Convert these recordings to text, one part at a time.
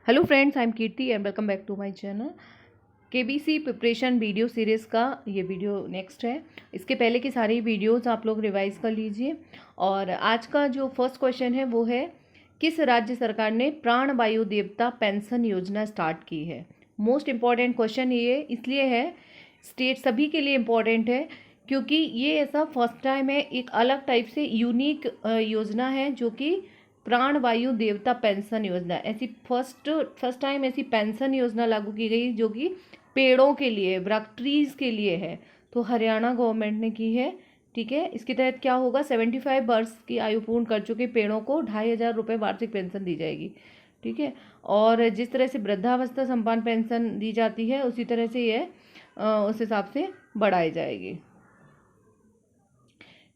Hello friends, I am Kirti and welcome back to my channel. KBC preparation video series का ये video next है। इसके पहले की सारी वीडियोस आप लोग रिवाइज कर लीजिए। और आज का जो फर्स्ट क्वेश्चन है वो है, किस राज्य सरकार ने प्राण वायु देवता पेंशन योजना स्टार्ट की है। मोस्ट इम्पॉर्टेंट क्वेश्चन ये इसलिए है, स्टेट सभी के लिए इम्पॉर्टेंट है क्योंकि ये ऐसा फर्स्ट टाइम है, एक अलग टाइप से यूनिक योजना है जो कि प्राण वायु देवता पेंशन योजना। ऐसी फर्स्ट टाइम ऐसी पेंशन योजना लागू की गई जो कि पेड़ों के लिए, वृक्ष ट्रीज के लिए है। तो हरियाणा गवर्नमेंट ने की है। ठीक है, इसके तहत क्या होगा, 75 वर्ष की आयु पूर्ण कर चुके पेड़ों को 2,500 रुपये वार्षिक पेंशन दी जाएगी। ठीक है, और जिस तरह से वृद्धावस्था सम्मान पेंशन दी जाती है उसी तरह से ये उस हिसाब से बढ़ाई जाएगी।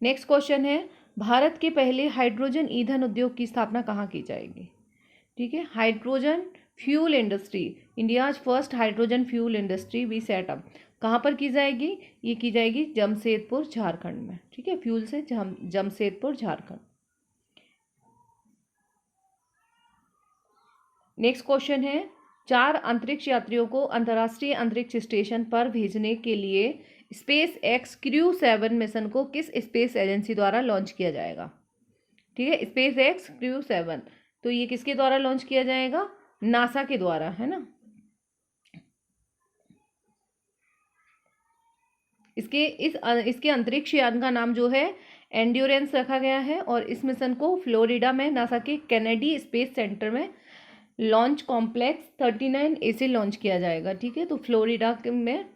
नेक्स्ट क्वेश्चन है, भारत के पहले हाइड्रोजन ईंधन उद्योग की स्थापना कहाँ की जाएगी। ठीक है, hydrogen fuel industry, India's first hydrogen fuel industry we set up, कहाँ पर की जाएगी, ये की जाएगी जमशेदपुर झारखंड में। ठीक है, फ्यूल से जमशेदपुर झारखंड। नेक्स्ट क्वेश्चन है, 4 अंतरिक्ष यात्रियों को अंतर्राष्ट्रीय अंतरिक्ष स्टेशन पर भेजने के लिए स्पेस एक्स क्रू 7 मिशन को किस स्पेस एजेंसी द्वारा लॉन्च किया जाएगा। ठीक है, स्पेस एक्स क्रू 7, तो ये किसके द्वारा लॉन्च किया जाएगा, नासा के द्वारा, है ना। इसके अंतरिक्ष यान का नाम जो है एंड्योरेंस रखा गया है और इस मिशन को फ्लोरिडा में नासा के कैनेडी स्पेस सेंटर में लॉन्च कॉम्प्लेक्स 39A से लॉन्च किया जाएगा। ठीक है, तो फ्लोरिडा में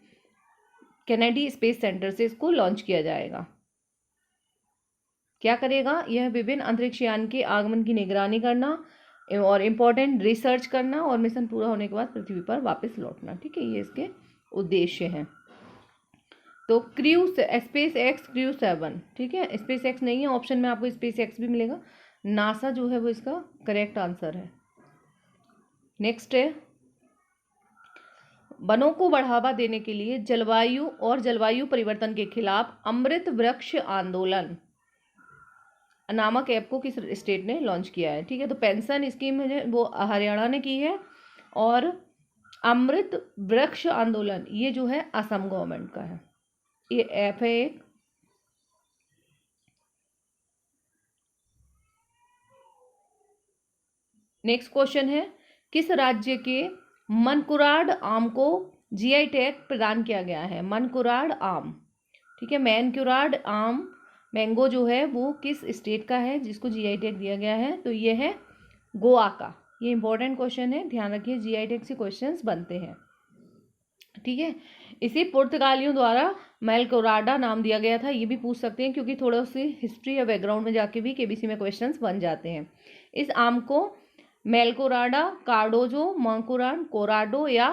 कैनेडी स्पेस सेंटर से इसको लॉन्च किया जाएगा। क्या करेगा, यह विभिन्न अंतरिक्ष यान के आगमन की निगरानी करना और इम्पोर्टेंट रिसर्च करना और मिशन पूरा होने के बाद पृथ्वी पर वापस लौटना। ठीक है, ये इसके उद्देश्य हैं। तो स्पेस एक्स क्रू 7, ठीक है, स्पेस एक्स नहीं है ऑप्शन में, आपको स्पेस एक्स भी मिलेगा। नासा जो है वो इसका करेक्ट आंसर है। नेक्स्ट है, वनों को बढ़ावा देने के लिए जलवायु परिवर्तन के खिलाफ अमृत वृक्ष आंदोलन नामक ऐप को किस स्टेट ने लॉन्च किया है। ठीक है, तो पेंशन स्कीम है वो हरियाणा ने की है और अमृत वृक्ष आंदोलन ये जो है असम गवर्नमेंट का है। ये ऐप है एक। नेक्स्ट क्वेश्चन है, किस राज्य के मनकुराड आम को जीआई टैग प्रदान किया गया है। मनकुराड आम, ठीक है, मैनकुराड आम मैंगो जो है वो किस स्टेट का है जिसको जीआई टैग दिया गया है, तो ये है गोवा का। ये इंपॉर्टेंट क्वेश्चन है, ध्यान रखिए, जीआई टैग से क्वेश्चंस बनते हैं। ठीक है, इसे पुर्तगालियों द्वारा मेलकोराडा नाम दिया गया था, ये भी पूछ सकते हैं क्योंकि थोड़ा सी हिस्ट्री या बैकग्राउंड में जाके भी केबीसी में क्वेश्चंस बन जाते हैं। इस आम को मेलकोराडा, कार्डोजो, मांकुरान, कोराडो या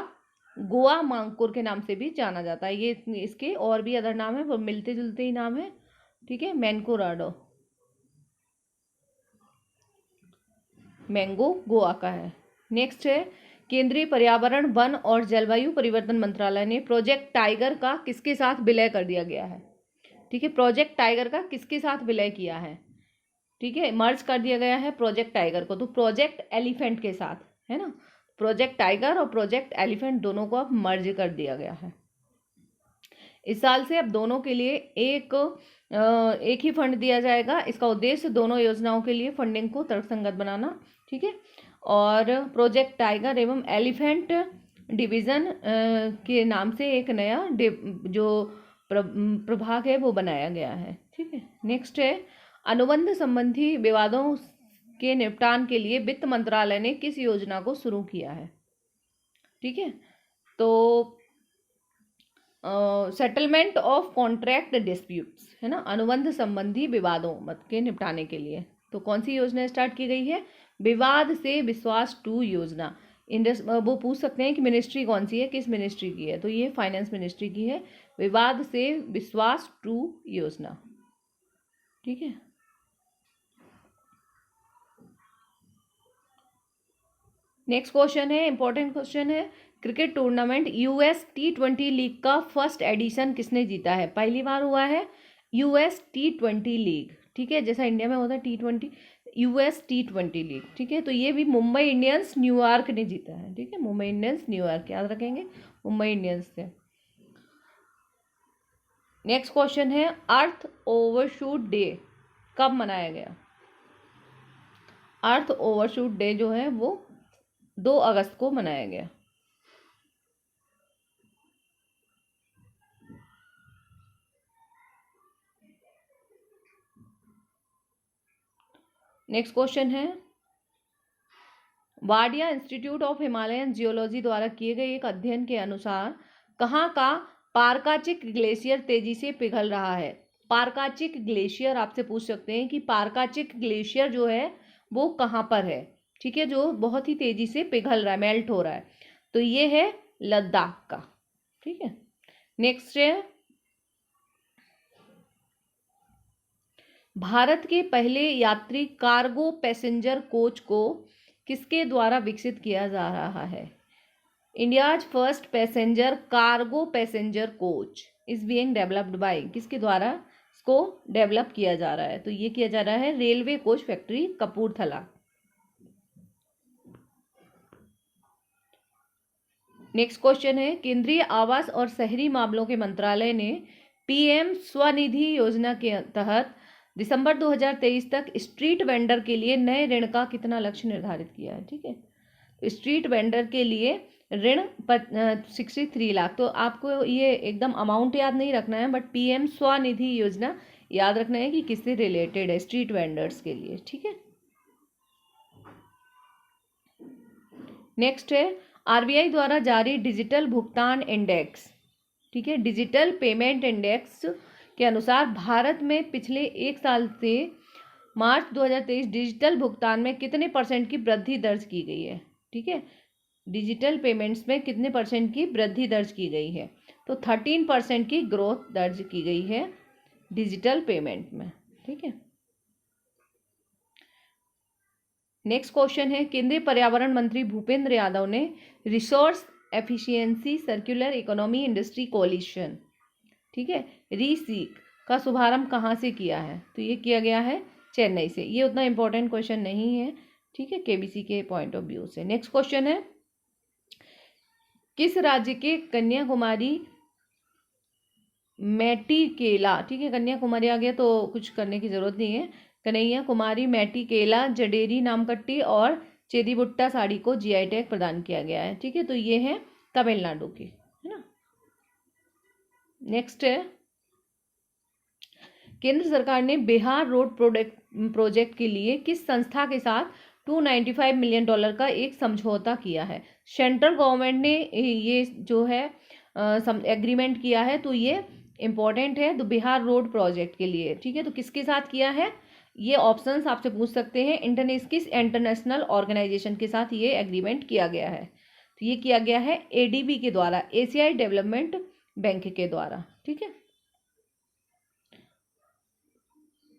गोवा मांकुर के नाम से भी जाना जाता है। ये इसके और भी अदर नाम है, वो मिलते जुलते ही नाम है। ठीक है, मैनकोराडो, मैंगो गोवा का है। नेक्स्ट है, केंद्रीय पर्यावरण, वन और जलवायु परिवर्तन मंत्रालय ने प्रोजेक्ट टाइगर का किसके साथ विलय कर दिया गया है। ठीक है, प्रोजेक्ट टाइगर का किसके साथ विलय किया है। ठीक है, मर्ज कर दिया गया है प्रोजेक्ट टाइगर को, तो प्रोजेक्ट एलिफेंट के साथ, है ना। प्रोजेक्ट टाइगर और प्रोजेक्ट एलिफेंट दोनों को अब मर्ज कर दिया गया है। इस साल से अब दोनों के लिए एक ही फंड दिया जाएगा। इसका उद्देश्य दोनों योजनाओं के लिए फंडिंग को तर्कसंगत बनाना। ठीक है, और प्रोजेक्ट टाइगर एवं एलिफेंट डिवीज़न के नाम से एक नया जो प्रभाग है वो बनाया गया है। ठीक है, नेक्स्ट है, अनुबंध संबंधी विवादों के निपटान के लिए वित्त मंत्रालय ने किस योजना को शुरू किया है। ठीक है, तो सेटलमेंट ऑफ कॉन्ट्रैक्ट डिस्प्यूट्स, है ना, अनुबंध संबंधी विवादों के निपटाने के लिए तो कौन सी योजना स्टार्ट की गई है, विवाद से विश्वास 2 योजना। वो पूछ सकते हैं कि मिनिस्ट्री कौन सी है, किस मिनिस्ट्री की है, तो ये फाइनेंस मिनिस्ट्री की है, विवाद से विश्वास 2 योजना। ठीक है, नेक्स्ट क्वेश्चन है, इंपॉर्टेंट क्वेश्चन है, cricket tournament US T20 league का फर्स्ट एडिशन किसने जीता है। पहली बार हुआ है US T20 लीग। ठीक है, जैसा इंडिया में होता है T20, US T20 लीग, ठीक है। तो ये भी मुंबई इंडियंस न्यूयॉर्क ने जीता है, ठीक है, मुंबई इंडियंस न्यूयॉर्क, याद रखेंगे मुंबई इंडियंस से। नेक्स्ट क्वेश्चन है अर्थ ओवरशूट डे कब मनाया गया? अर्थ ओवरशूट डे जो है वो 2 अगस्त को मनाया गया। नेक्स्ट क्वेश्चन है Wadia institute of Himalayan geology द्वारा किए गए एक अध्ययन के अनुसार कहाँ का पारकाचिक ग्लेशियर तेजी से पिघल रहा है? पारकाचिक ग्लेशियर आपसे पूछ सकते हैं कि पारकाचिक ग्लेशियर जो है वो कहाँ पर है, ठीक है, जो बहुत ही तेजी से पिघल रहा है, मेल्ट हो रहा है। तो ये है लद्दाख का, ठीक है। नेक्स्ट है भारत के पहले यात्री कार्गो पैसेंजर कोच को किसके द्वारा विकसित किया जा रहा है? India's first passenger cargo passenger coach is being developed by, किसके द्वारा इसको डेवलप किया जा रहा है? तो ये किया जा रहा है railway coach factory Kapurthala. Next question है केंद्रीय आवास और शहरी मामलों के मंत्रालय ने पीएम स्वनिधि योजना के तहत दिसंबर 2023 तक स्ट्रीट वेंडर के लिए नए ऋण का कितना लक्ष्य निर्धारित किया है? ठीक है, तो स्ट्रीट वेंडर के लिए ऋण 63 लाख। तो आपको ये एकदम अमाउंट याद नहीं रखना है, बट पीएम स्वनिधि योजना याद रखना है कि किससे रिलेटेड है, स्ट्रीट वेंडर्स के लिए, ठीक है। नेक्स्ट है आरबीआई द्वारा जारी डिजिटल भुगतान इंडेक्स, ठीक है, डिजिटल पेमेंट इंडेक्स के अनुसार भारत में पिछले एक साल से मार्च 2023 डिजिटल भुगतान में कितने % की वृद्धि दर्ज की गई है? ठीक है, डिजिटल पेमेंट्स में कितने % की वृद्धि दर्ज की गई है? तो 13% की ग्रोथ दर्ज की गई है डिजिटल पेमेंट में, ठीक है। नेक्स्ट क्वेश्चन है केंद्रीय पर्यावरण मंत्री भूपेंद्र यादव ने resource efficiency circular economy industry coalition, ठीक है, रीसीक का शुभारंभ कहाँ से किया है? तो ये किया गया है चेन्नई से। ये उतना इंपॉर्टेंट क्वेश्चन नहीं है, ठीक है, केबीसी के पॉइंट ऑफ व्यू से। नेक्स्ट क्वेश्चन है किस राज्य के कन्याकुमारी मैटीकेला, ठीक है, कन्याकुमारी आ गया तो कुछ करने की जरूरत नहीं है, कन्हैया कुमारी मैटीकेला जडेरी नामकट्टी और चेदीबुट्टा साड़ी को जीआई टैग प्रदान किया गया है, ठीक है। तो ये है तमिलनाडु की, है ना। नेक्स्ट है केंद्र सरकार ने बिहार रोड प्रोजेक्ट के लिए किस संस्था के साथ $295 मिलियन का एक समझौता किया है? सेंट्रल गवर्नमेंट ने ये जो है एग्रीमेंट किया है, तो ये इंपॉर्टेंट है, तो बिहार रोड प्रोजेक्ट के लिए, ठीक है। तो किसके साथ किया है? ये ऑप्शंस आपसे पूछ सकते हैं, किस इंटरनेशनल ऑर्गेनाइजेशन के साथ ये एग्रीमेंट किया गया है? तो ये किया गया है एडीबी के द्वारा, एशियाई डेवलपमेंट बैंक के द्वारा, ठीक है।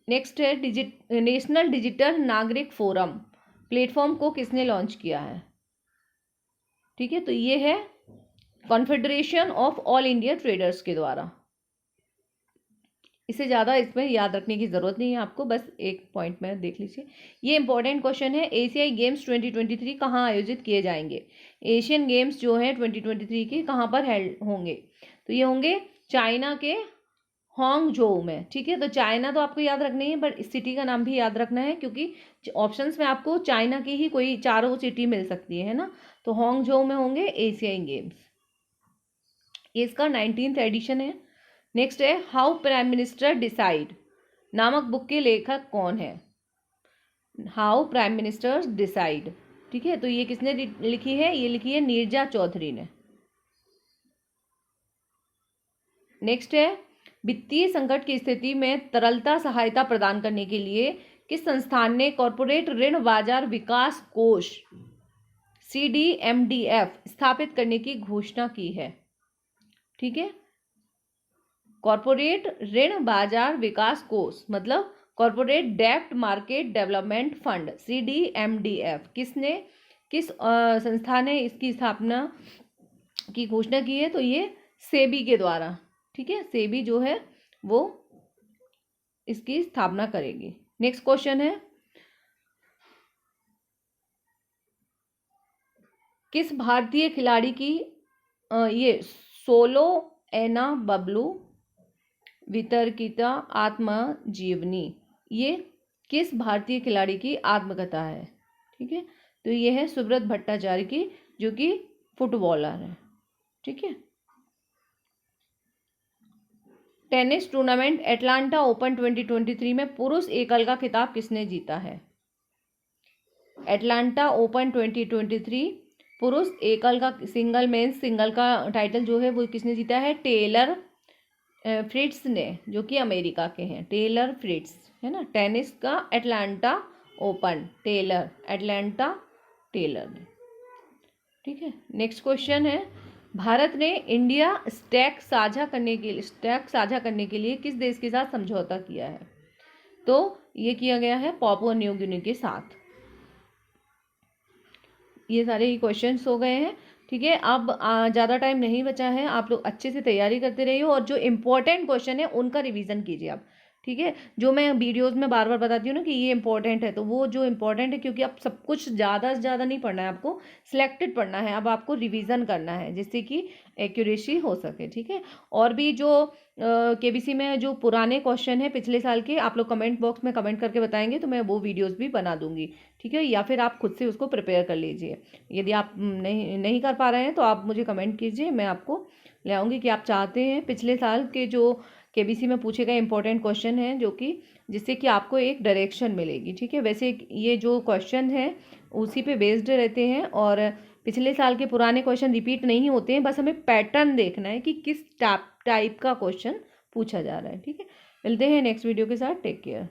नेक्स्ट है नेशनल डिजिटल नागरिक फोरम प्लेटफॉर्म को किसने लॉन्च किया है? ठीक है, तो ये है confederation of all India traders के द्वारा। इससे ज़्यादा इसमें याद रखने की ज़रूरत नहीं है आपको, बस एक पॉइंट में देख लीजिए। ये इंपॉर्टेंट क्वेश्चन है, एशियाई गेम्स 2023 कहाँ आयोजित किए जाएंगे? एशियन गेम्स जो है 2023 के कहाँ पर हेल्ड होंगे? तो ये होंगे चाइना के हांगझोउ में, ठीक है। तो चाइना तो आपको याद रखनी है, पर इस सिटी का नाम भी याद रखना है, क्योंकि ऑप्शंस में आपको चाइना की ही कोई 4 सिटी मिल सकती है ना। तो हांगझोउ में होंगे एशियाई गेम्स, ये इसका 19th एडिशन है। नेक्स्ट है हाउ प्राइम मिनिस्टर डिसाइड नामक बुक के लेखक कौन है? हाउ प्राइम मिनिस्टर्स डिसाइड, ठीक है, तो ये किसने लिखी है? ये लिखी है नीरजा चौधरी ने। नेक्स्ट है वित्तीय संकट की स्थिति में तरलता सहायता प्रदान करने के लिए किस संस्थान ने कॉरपोरेट ऋण बाजार विकास कोष CDMDF स्थापित करने की घोषणा की है? ठीक है, कॉरपोरेट ऋण बाजार विकास कोष मतलब कॉरपोरेट डेब्ट मार्केट डेवलपमेंट फंड CDMDF किस संस्था ने इसकी स्थापना की घोषणा की है? तो ये सेबी के द्वारा, ठीक है, सेबी जो है वो इसकी स्थापना करेगी। नेक्स्ट क्वेश्चन है किस भारतीय खिलाड़ी की ये सोलो एना बबलू वितर्किता आत्मजीवनी, ये किस भारतीय खिलाड़ी की आत्मकथा है? ठीक है, तो ये है सुब्रत भट्टाचार्य की, जो कि फुटबॉलर है। ठीक है। टेनिस टूर्नामेंट एटलांटा ओपन 2023 में पुरुष एकल का खिताब किसने जीता है? एटलांटा ओपन 2023 पुरुष एकल का सिंगल मेंस सिंगल का टाइटल जो है वो किसने जीता है? टेलर फ्रिट्स ने, जो कि अमेरिका के हैं। टेलर फ्रिट्स है ना। टेनिस का एटलांटा ओपन, एटलांटा टेलर ने। ठीक है। नेक्स्ट क्वेश्चन है, भारत ने इंडिया स्टैक साझा करने के लिए किस देश के साथ समझौता किया है? तो ये किया गया है पापुआ न्यू गिनी के साथ। ये सारे ही क्वेश्चंस हो गए हैं। ठीक है, अब ज़्यादा टाइम नहीं बचा है, आप लोग अच्छे से तैयारी करते रहिए और जो इम्पोर्टेंट क्वेश्चन है उनका रिवीजन कीजिए आप। ठीक है, जो मैं वीडियोस में बार बार बताती हूँ ना कि ये इंपॉर्टेंट है, तो वो जो इम्पोर्टेंट है, क्योंकि अब सब कुछ ज़्यादा से ज़्यादा नहीं पढ़ना है आपको, सिलेक्टेड पढ़ना है। अब आपको रिवीजन करना है जिससे कि एक्यूरेसी हो सके। ठीक है, और भी जो केबीसी में जो पुराने क्वेश्चन है पिछले साल के, आप लोग कमेंट बॉक्स में कमेंट करके बताएंगे तो मैं वो वीडियोज़ भी बना दूंगी। ठीक है, या फिर आप खुद से उसको प्रिपेयर कर लीजिए। यदि आप नहीं कर पा रहे हैं तो आप मुझे कमेंट कीजिए, मैं आपको ले आऊँगी कि आप चाहते हैं पिछले साल के जो केबीसी में पूछे गए इंपॉर्टेंट क्वेश्चन हैं, जो कि जिससे कि आपको एक डायरेक्शन मिलेगी। ठीक है, वैसे ये जो क्वेश्चन हैं उसी पे बेस्ड रहते हैं और पिछले साल के पुराने क्वेश्चन रिपीट नहीं होते हैं, बस हमें पैटर्न देखना है कि किस टाइप का क्वेश्चन पूछा जा रहा है। ठीक है, मिलते हैं नेक्स्ट वीडियो के साथ। Take care.